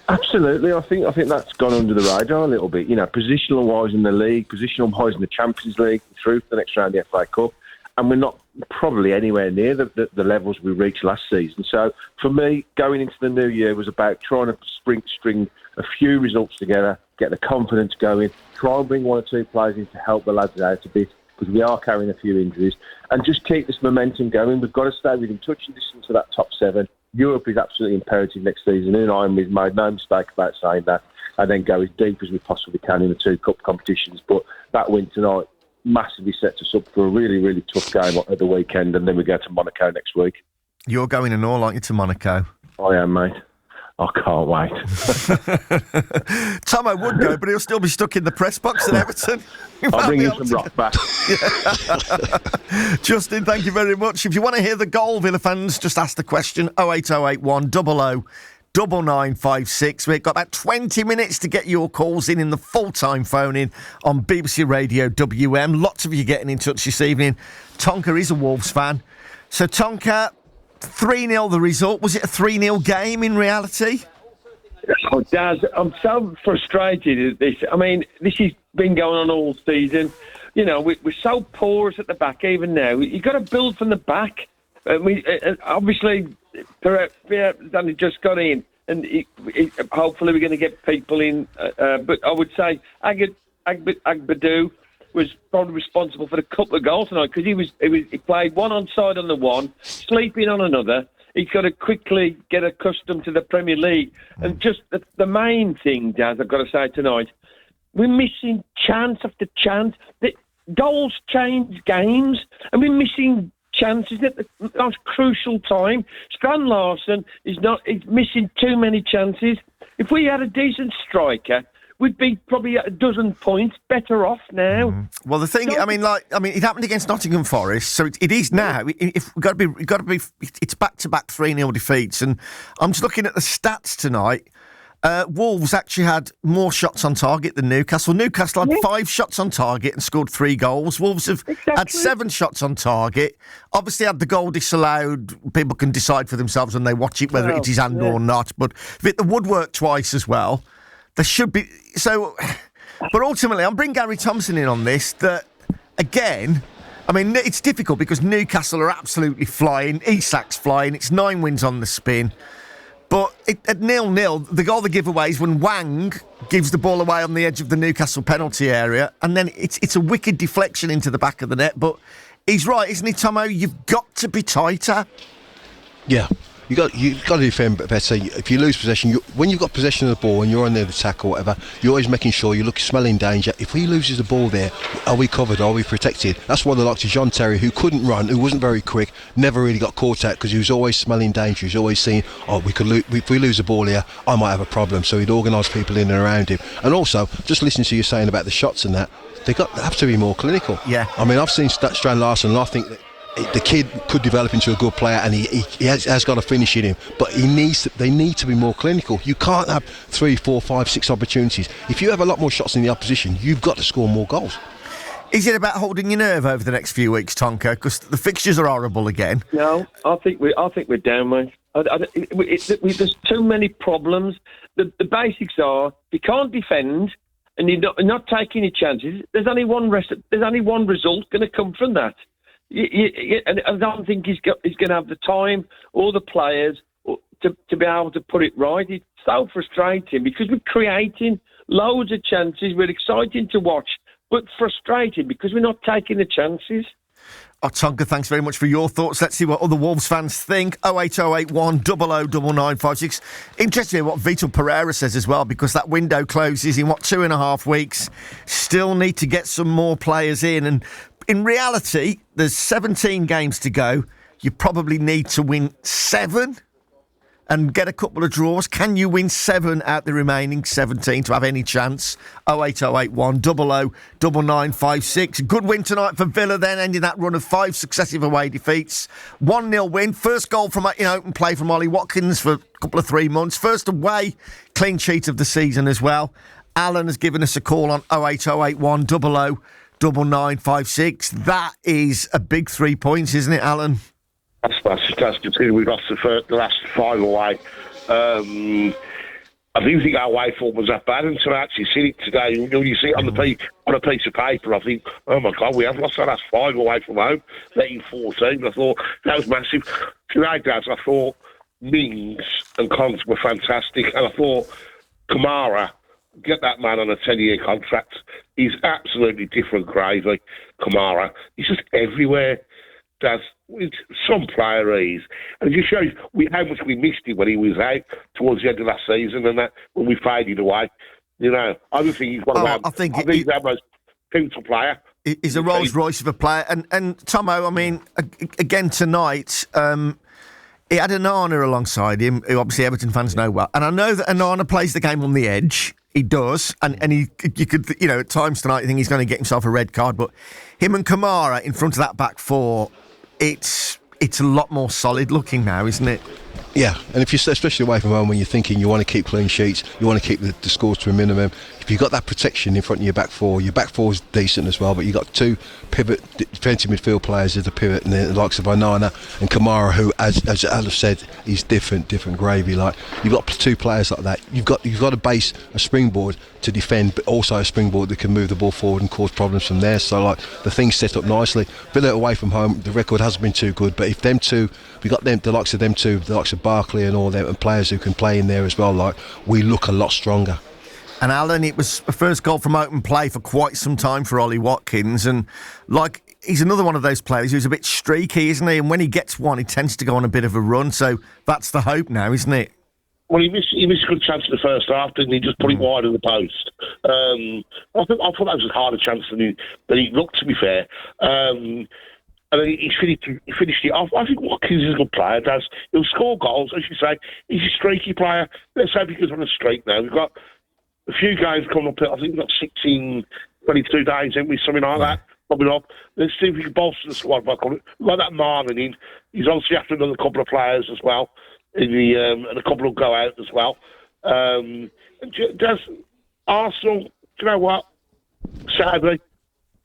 Absolutely. I think that's gone under the radar a little bit. Positional wise in the league, positional wise in the Champions League, through to the next round of the FA Cup. And we're not probably anywhere near the levels we reached last season. So for me, going into the new year was about trying to string a few results together, get the confidence going, try and bring 1 or 2 players in to help the lads out a bit, because we are carrying a few injuries, and just keep this momentum going. We've got to stay within touching distance of that top 7. Europe is absolutely imperative next season, and I've made no mistake about saying that, and then go as deep as we possibly can in the 2 cup competitions. But that win tonight massively sets us up for a really, really tough game at the weekend, and then we go to Monaco next week. You're going and all, aren't you, to Monaco? I am, mate. I can't wait. Tomo would go, but he'll still be stuck in the press box at Everton. I'll bring you some rock back. Justin, thank you very much. If you want to hear the goal, Villa fans, just ask the question. 08081 00 9956. We've got about 20 minutes to get your calls in the full-time phone-in on BBC Radio WM. Lots of you getting in touch this evening. Tonka is a Wolves fan. So, Tonka, 3-0 the result. Was it a 3-0 game in reality? Oh, Daz, I'm so frustrated at this. I mean, this has been going on all season. We're so porous at the back even now. You've got to build from the back. Obviously, Pereira's only just got in, and hopefully we're going to get people in. But I would say Agbadou was probably responsible for a couple of goals tonight, because he played one onside on the one, sleeping on another. He's got to quickly get accustomed to the Premier League. And just the main thing, Daz, I've got to say tonight, we're missing chance after chance. The goals change games, and we're missing chances at the most crucial time. Strand Larsen is missing too many chances. If we had a decent striker, we'd be probably at a dozen points better off now. Well, the thing, it happened against Nottingham Forest, so it is now. If we've got to be, it's back-to-back 3-0 defeats, and I'm just looking at the stats tonight. Wolves actually had more shots on target than Newcastle. Newcastle had 5 shots on target and scored 3 goals. Wolves have had 7 shots on target. Obviously had the goal disallowed. People can decide for themselves when they watch it whether it is hand or not. But if it the woodwork twice as well, there should be... So, but ultimately, I'll bring Gary Thompson in on this, that, again... I mean, it's difficult because Newcastle are absolutely flying. Isak's flying. It's 9 wins on the spin. But at 0-0, the goal they give away is when Wang gives the ball away on the edge of the Newcastle penalty area, and then it's a wicked deflection into the back of the net. But he's right, isn't he, Tomo? You've got to be tighter. Yeah. You've got to defend better. If you lose possession, when you've got possession of the ball and you're on the attack or whatever, you're always making sure you're smelling danger. If he loses the ball there, are we covered? Are we protected? That's why the likes of John Terry, who couldn't run, who wasn't very quick, never really got caught out because he was always smelling danger. He was always seeing, if we lose the ball here, I might have a problem. So he'd organise people in and around him. And also, just listening to you saying about the shots and that, they have to be more clinical. Yeah. I mean, I've seen Strand Larsen, and I think that the kid could develop into a good player, and he has got a finish in him, but they need to be more clinical. You can't have 3, 4, 5, 6 opportunities. If you have a lot more shots in the opposition, you've got to score more goals. Is it about holding your nerve over the next few weeks, Tonka? Because the fixtures are horrible again. No, I think we're down, mate. There's too many problems. The basics are you can't defend, and you're not taking your chances. There's only one result going to come from that. And I don't think he's going to have the time or the players to be able to put it right. It's so frustrating because we're creating loads of chances. We're exciting to watch, but frustrating because we're not taking the chances. Oh, Tonka, thanks very much for your thoughts. Let's see what other Wolves fans think. 08081 009956. Interesting to hear what Vitor Pereira says as well, because that window closes in, 2.5 weeks. Still need to get some more players in. And in reality, there's 17 games to go. You probably need to win 7 and get a couple of draws. Can you win 7 out the remaining 17 to have any chance? 08081 009956. Good win tonight for Villa, then ending that run of 5 successive away defeats. 1-0 win. First goal from open play from Ollie Watkins for a couple of 3 months. First away clean sheet of the season as well. Alan has given us a call on 08081 009956. That is a big 3 points, isn't it, Alan? That's considering we've lost the last 5 away. I didn't think our away form was that bad until I actually see it today. You see it on a piece of paper. I think, oh my God, we have lost our last 5 away from home, letting 14. I thought that was massive. Today, Daz, I thought Mings and Cons were fantastic, and I thought Kamara, get that man on a 10-year contract. He's absolutely different gravy, Kamara. He's just everywhere. Daz, some player he is. And it just shows how much we missed him when he was out towards the end of last season, and that when we faded away. I don't think he's one of our... I think he's our most pivotal player. He's a Rolls Royce of a player. And Tomo, I mean, again tonight... he had Onana alongside him, who obviously Everton fans know well. And I know that Onana plays the game on the edge. He does. And you could, at times tonight, you think he's going to get himself a red card. But him and Kamara in front of that back four, it's a lot more solid looking now, isn't it? Yeah, and if you're especially away from home when you're thinking you want to keep clean sheets, you want to keep the scores to a minimum. If you've got that protection in front of your back four is decent as well, but you've got 2 pivot defensive midfield players as a pivot, and the likes of Onana and Kamara, who, as Alice said, is different gravy. Like, you've got 2 players like that. You've got a base, a springboard to defend, but also a springboard that can move the ball forward and cause problems from there. So, like, the thing's set up nicely. Villa away from home, the record hasn't been too good, but if them 2, we got them, the likes of them 2, the likes of Barkley and all them, and players who can play in there as well, like, we look a lot stronger. And Alan, it was a first goal from open play for quite some time for Ollie Watkins, and he's another one of those players who's a bit streaky, isn't he? And when he gets one, he tends to go on a bit of a run. So that's the hope now, isn't it? Well, he missed a good chance in the first half, didn't he? Just put it wide of the post. I thought that was a harder chance than he looked, to be fair. And then he finished it off. I think Watkins is a good player, Daz. He'll score goals, as you say. He's a streaky player. Let's hope he goes on a streak now. We've got a few games coming up. I think we've got 16, 22 days, haven't we? Something like that. Coming up. Let's see if we can bolster the squad back on it. We've got that Marlon in. He's obviously after another couple of players as well. And a couple will go out as well. Does Arsenal, do you know what? Sadly,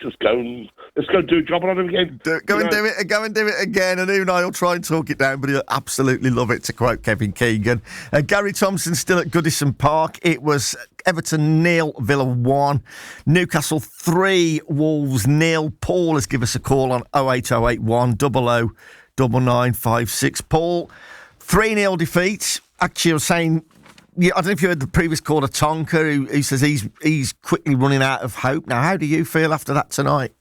let's go do a job on them again. Go and do it again. And Unai will try and talk it down, but he'll absolutely love it, to quote Kevin Keegan. Gary Thompson still at Goodison Park. It was Everton 0, Villa 1, Newcastle 3, Wolves 0. Paul has given us a call on 08081 00 9956. Paul, 3-0 defeat. Actually, I was saying, I don't know if you heard the previous caller, Tonka, who says he's quickly running out of hope. Now, how do you feel after that tonight?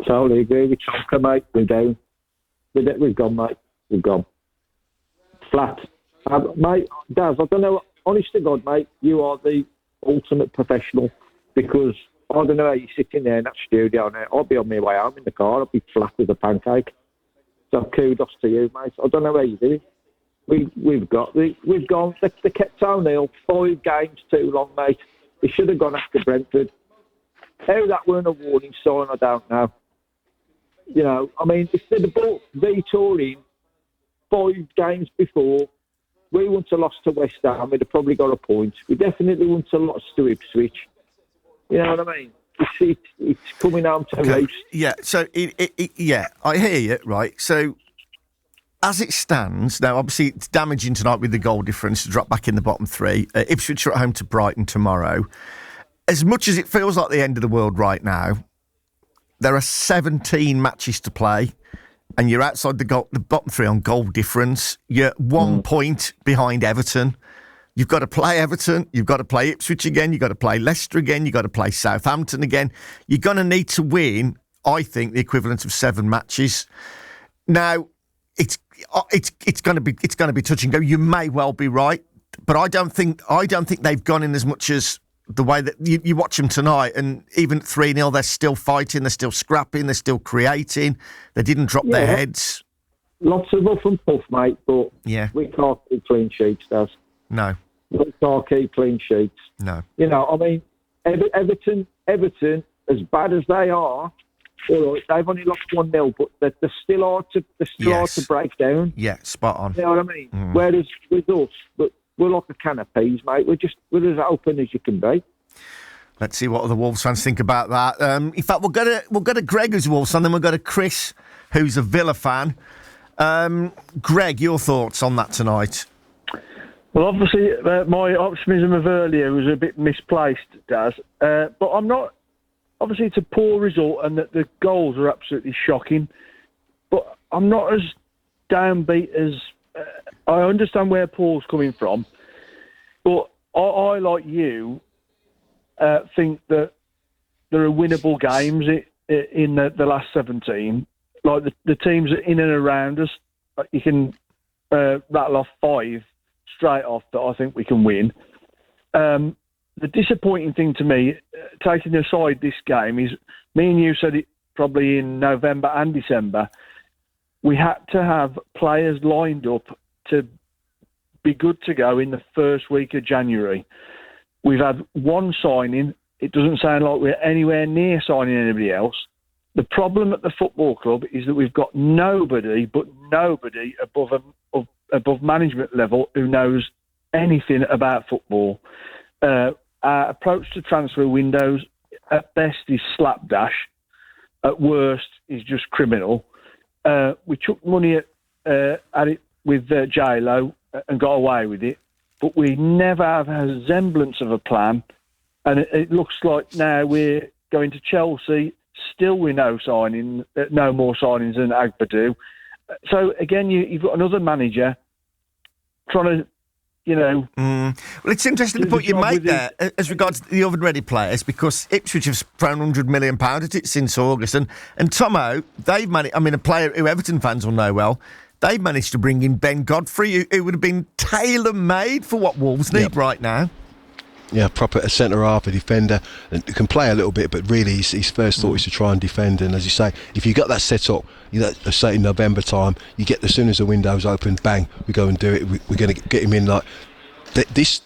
Totally agree with Tonka, mate. We're down. We've gone, mate. We've gone. Flat. Mate, Daz, I don't know, honest to God, mate, you are the ultimate professional, because I don't know how you're sitting there in that studio now. I'll be on my way home in the car. I'll be flat as a pancake. So kudos to you, mate. I don't know how you do it. We've gone. They kept O'Neill 5 games too long, mate. They should have gone after Brentford. How that weren't a warning sign, I don't know. You know, I mean, if they'd have brought Vitor in 5 games before, we wouldn't have lost to West Ham. We'd have probably got a point. We definitely wouldn't have lost to Ipswich. You know what I mean? It's coming home to roost. Yeah. So I hear you. Right. So, as it stands, now, obviously, it's damaging tonight with the goal difference to drop back in the bottom 3. Ipswich are at home to Brighton tomorrow. As much as it feels like the end of the world right now, there are 17 matches to play, and you're outside the bottom 3 on goal difference. You're 1 point behind Everton. You've got to play Everton. You've got to play Ipswich again. You've got to play Leicester again. You've got to play Southampton again. You're going to need to win, I think, the equivalent of 7 matches. Now, it's going to be touch and go. You may well be right, but I don't think they've gone in as much as the way that you watch them tonight. And even at 3-0, they're still fighting, they're still scrapping, they're still creating. They didn't drop their heads. Lots of huff and puff, mate, but we can't keep clean sheets, Daz. No, we can't keep clean sheets. No, you know, I mean, Everton, as bad as they are. All right, they've only lost 1-0, but they're still hard to break down. Yeah, spot on. You know what I mean? Whereas with us, we're like a can of peas, mate. We're as open as you can be. Let's see what other Wolves fans think about that. In fact, we'll go to Greg, who's a Wolves fan, then we'll go to Chris, who's a Villa fan. Greg, your thoughts on that tonight? Well, obviously, my optimism of earlier was a bit misplaced, Daz. But I'm not. Obviously, it's a poor result, and that the goals are absolutely shocking. But I'm not as downbeat as I understand where Paul's coming from. But I like you, think that there are winnable games in the last 17. Like the teams in and around us, you can rattle off 5 straight off that I think we can win. The disappointing thing to me, taking aside this game, is me and you said it probably in November and December, we had to have players lined up to be good to go in the first week of January. We've had 1 signing. It doesn't sound like we're anywhere near signing anybody else. The problem at the football club is that we've got nobody above management level who knows anything about football. Our approach to transfer windows at best is slapdash, at worst is just criminal. We took money at it with J-Lo and got away with it, but we never have a semblance of a plan, and it looks like now we're going to Chelsea still with no more signings than Agbadou. So again, you've got another manager trying to, Well, it's interesting to put your mate there as regards the oven-ready players, because Ipswich have thrown £100 million at it since August. And Tomo, they've managed, a player who Everton fans will know well, they've managed to bring in Ben Godfrey, who would have been tailor-made for what Wolves need right now. Yeah, proper centre-half, a defender, and can play a little bit, but really his first thought is to try and defend. And as you say, if you got that set up, say in November time, you get, as soon as the window's open, bang, we go and do it. We're going to get him in like this.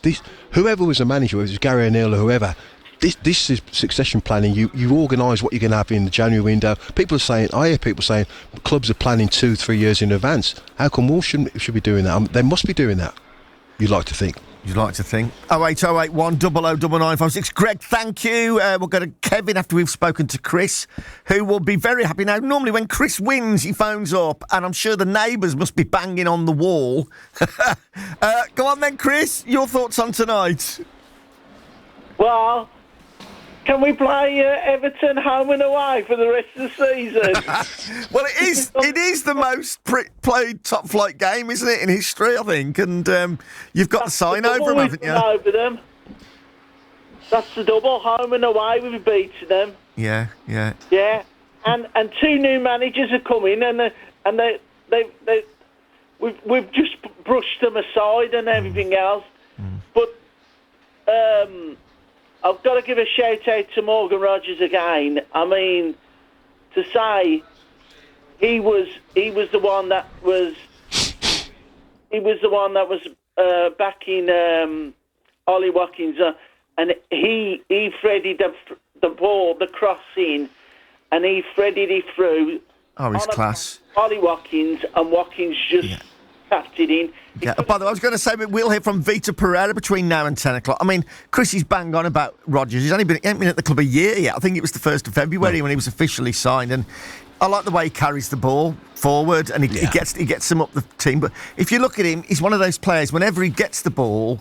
Whoever was a manager, whether it was Gary O'Neill or whoever, this is succession planning. You organise what you're going to have in the January window. I hear people saying clubs are planning 2-3 years in advance. How come Wolves should be doing that? They must be doing that. You'd like to think. You'd like to think. 08081 009956. Greg, thank you. We'll go to Kevin after we've spoken to Chris, who will be very happy now. Normally when Chris wins, he phones up, and I'm sure the neighbours must be banging on the wall. Go on then, Chris. Your thoughts on tonight? Well, can we play Everton home and away for the rest of the season? Well, it is the most played top flight game, isn't it, in history, I think? And you've got the sign over them, haven't you? Over them. That's the double, home and away. We've beaten them. Yeah. Yeah, and two new managers are coming, and we've just brushed them aside and everything else. But I've got to give a shout out to Morgan Rogers again. I mean, to say he was the one that was backing Ollie Watkins, and he threaded the ball, the cross in, and he threaded it through. Oh, he's class. Ollie Watkins, and Watkins just tapped it in. Yeah. By the way, I was going to say, we'll hear from Vita Pereira between now and 10 o'clock. I mean, Chris is bang on about Rodgers. He hasn't been at the club a year yet. I think it was the 1st of February when he was officially signed. And I like the way he carries the ball forward, and he gets them up the team. But if you look at him, he's one of those players, whenever he gets the ball,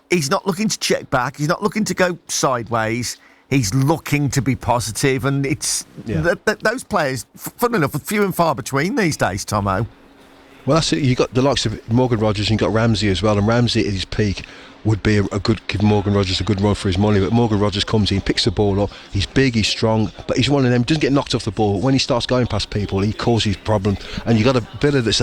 he's not looking to check back. He's not looking to go sideways. He's looking to be positive. And it's those players, funnily enough, are few and far between these days, Tomo. Well, that's it. You got the likes of Morgan Rogers, and you got Ramsey as well. And Ramsey at his peak would be give Morgan Rogers a good run for his money. But Morgan Rogers comes in, picks the ball up. He's big, he's strong, but he's one of them. Doesn't get knocked off the ball. When he starts going past people, he causes problems. And you got a Villa that's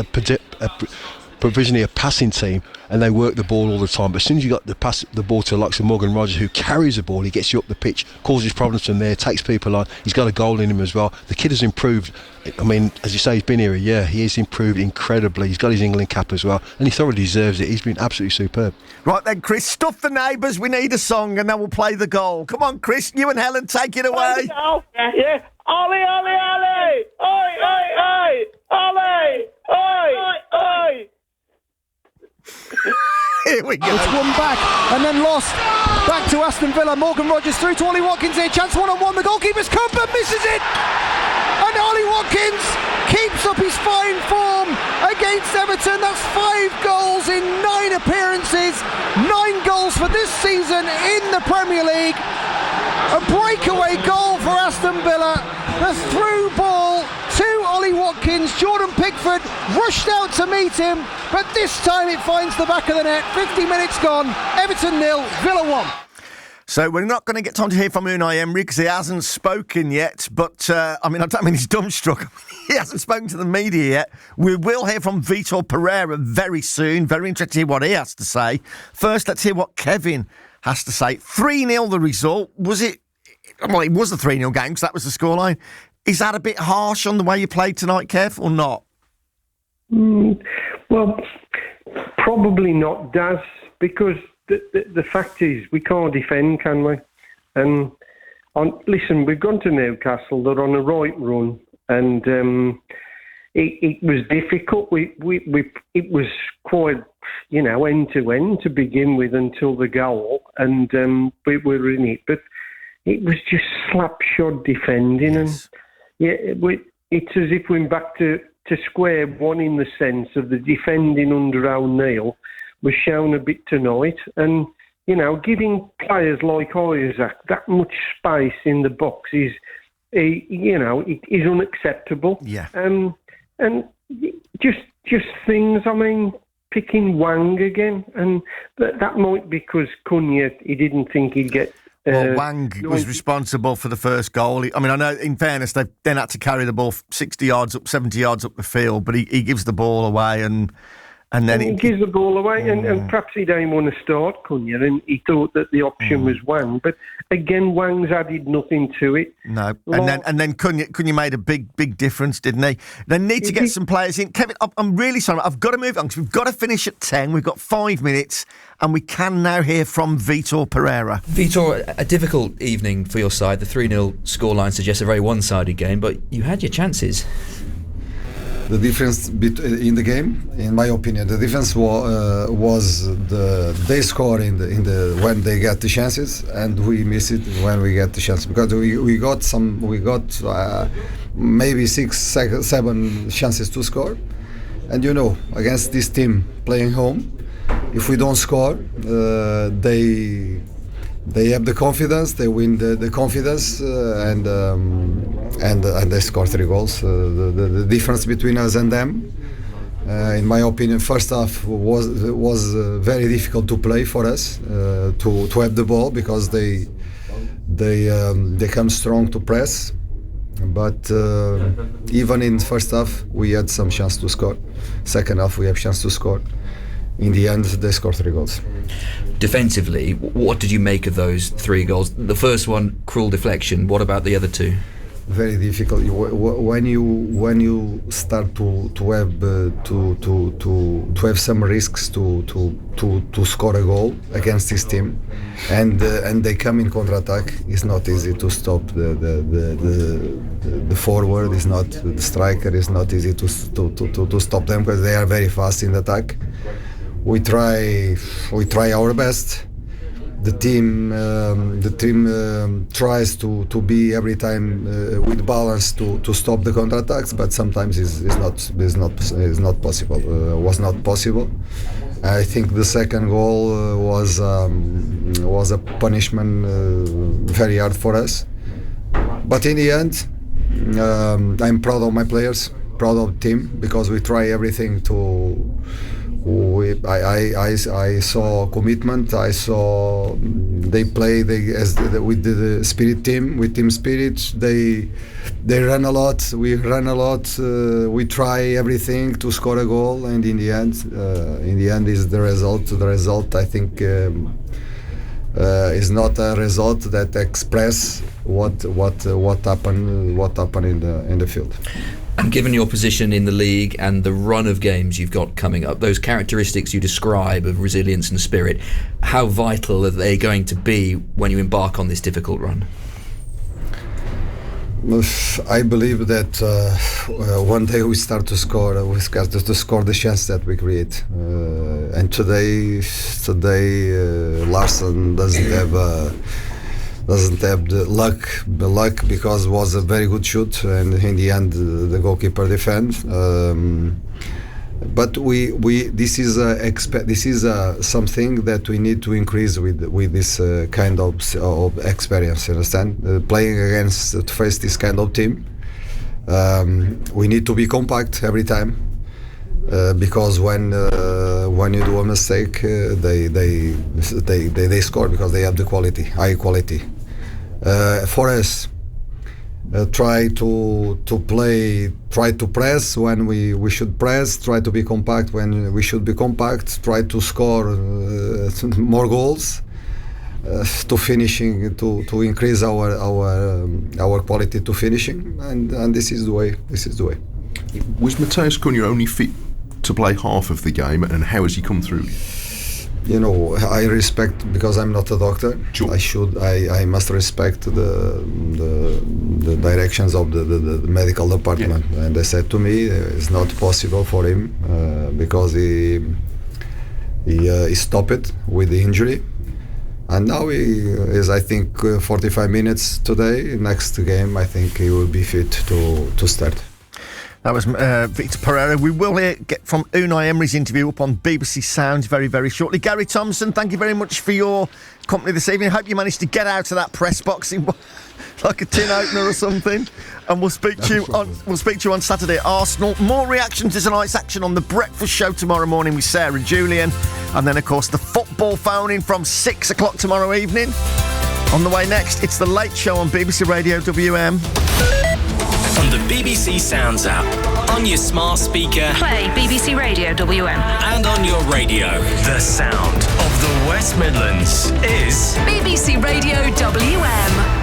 provisionally a passing team, and they work the ball all the time. But as soon as you got the ball to the likes of Morgan Rogers, who carries the ball, he gets you up the pitch, causes problems from there, takes people on. He's got a goal in him as well. The kid has improved. I mean, as you say, he's been here a year. He has improved incredibly. He's got his England cap as well, and he thoroughly deserves it. He's been absolutely superb. Right then, Chris, stuff the neighbours. We need a song, and then we'll play the goal. Come on, Chris, you and Helen, take it away. Yeah. Ollie, Ollie, Ollie! Oi, oi, oi! Ollie! Oi, oi! Here we go. It's won back and then lost. Back to Aston Villa. Morgan Rogers through to Ollie Watkins here. Chance 1-on-1. The goalkeeper's come but misses it. And Ollie Watkins keeps up his fine form against Everton. That's 5 goals in 9 appearances. 9 goals for this season in the Premier League. A breakaway goal for Aston Villa. The through ball to Ollie Watkins. Jordan Pickford rushed out to meet him, but this time it finds the back of the net. 50 minutes gone. Everton 0, Villa 1. So we're not going to get time to hear from Unai Emery because he hasn't spoken yet. But, I don't mean he's dumbstruck. He hasn't spoken to the media yet. We will hear from Vitor Pereira very soon. Very interested to hear what he has to say. First, let's hear what Kevin has to say. 3-0 the result. Was it? Well, it was a 3-0 game because that was the scoreline. Is that a bit harsh on the way you played tonight, Kev, or not? Well, probably not, Daz, because the fact is we can't defend, can we? And listen, we've gone to Newcastle. They're on the right run, and it was difficult. It was quite, end to end to begin with until the goal, and we were in it, but it was just slapshod defending, and it's as if we're back to square one in the sense of the defending under O'Neill was shown a bit tonight, and giving players like Isaac that much space in the box is unacceptable. Yeah. And just things. I mean, picking Wang again, and that might be because Cunha, he didn't think he'd get. Well, Wang was responsible for the first goal. I know, in fairness, they then had to carry the ball 60 yards up, 70 yards up the field, but he gives the ball away, and then he gives the ball away, and perhaps he didn't want to start Cunha, and he thought that the option was Wang, but again, Wang's added nothing to it. No, and then Cunha made a big difference, didn't he? They need to get some players in. Kevin, I'm really sorry, I've got to move on because we've got to finish at 10. We've got 5 minutes, and we can now hear from Vitor Pereira. Vitor, a difficult evening for your side. The 3-0 scoreline suggests a very one-sided game, but you had your chances. The difference in the game, in my opinion, the difference was they score in the when they get the chances, and we miss it when we get the chance, because we got maybe 6-7 chances to score, and against this team playing home, if we don't score, they have the confidence, they win the confidence, and they score 3 goals. The difference between us and them, in my opinion, first half was very difficult to play for us, to have the ball, because they come strong to press. But even in first half, we had some chance to score. Second half, we have chance to score. In the end, they scored 3 goals. Defensively, what did you make of those 3 goals? The first one, cruel deflection. What about the other 2? Very difficult. When you start to have some risks to score a goal against this team, and they come in counter-attack, it's not easy to stop the forward. It's not the striker. It's not easy to stop them, because they are very fast in the attack. We try our best. The team tries to be every time with balance to stop the counterattacks, but sometimes it's not possible. Was not possible. I think the second goal was a punishment, very hard for us. But in the end, I'm proud of my players, proud of the team, because we try everything I saw commitment. I saw they play with the spirit team, with team spirit. They run a lot. We run a lot. We try everything to score a goal, and in the end is the result. The result, I think, is not a result that express what happened in the field. And given your position in the league and the run of games you've got coming up, those characteristics you describe of resilience and spirit, how vital are they going to be when you embark on this difficult run? I believe that one day we start to score. We start to score the chance that we create. And today, Larsson doesn't have the luck because it was a very good shoot, and in the end the goalkeeper defends. But this is something that we need to increase with this kind of experience. You understand? Playing to face this kind of team, we need to be compact every time. Because when you do a mistake, they score, because they have the quality, high quality. For us, try to play, try to press when we should press, try to be compact when we should be compact, try to score more goals, to finishing, to increase our quality to finishing, and this is the way. Was Mateusz Cunha only fit to play half of the game, and how has he come through? I respect, because I'm not a doctor. Sure. I must respect the directions of the medical department, yeah. And they said to me it's not possible for him because he stopped it with the injury, and now he is, I think, 45 minutes today. Next game, I think he will be fit to start. That was Victor Pereira. We will get from Unai Emery's interview up on BBC Sounds very, very shortly. Gary Thompson, thank you very much for your company this evening. I hope you managed to get out of that press box in like a tin opener or something. And we'll speak to you on Saturday at Arsenal. More reaction to tonight's action on the Breakfast Show tomorrow morning with Sarah Julian, and then of course the football phone-in from 6 o'clock tomorrow evening. On the way next, it's the Late Show on BBC Radio WM. On the BBC Sounds app, on your smart speaker, play BBC Radio WM, and on your radio. The sound of the West Midlands is BBC Radio WM.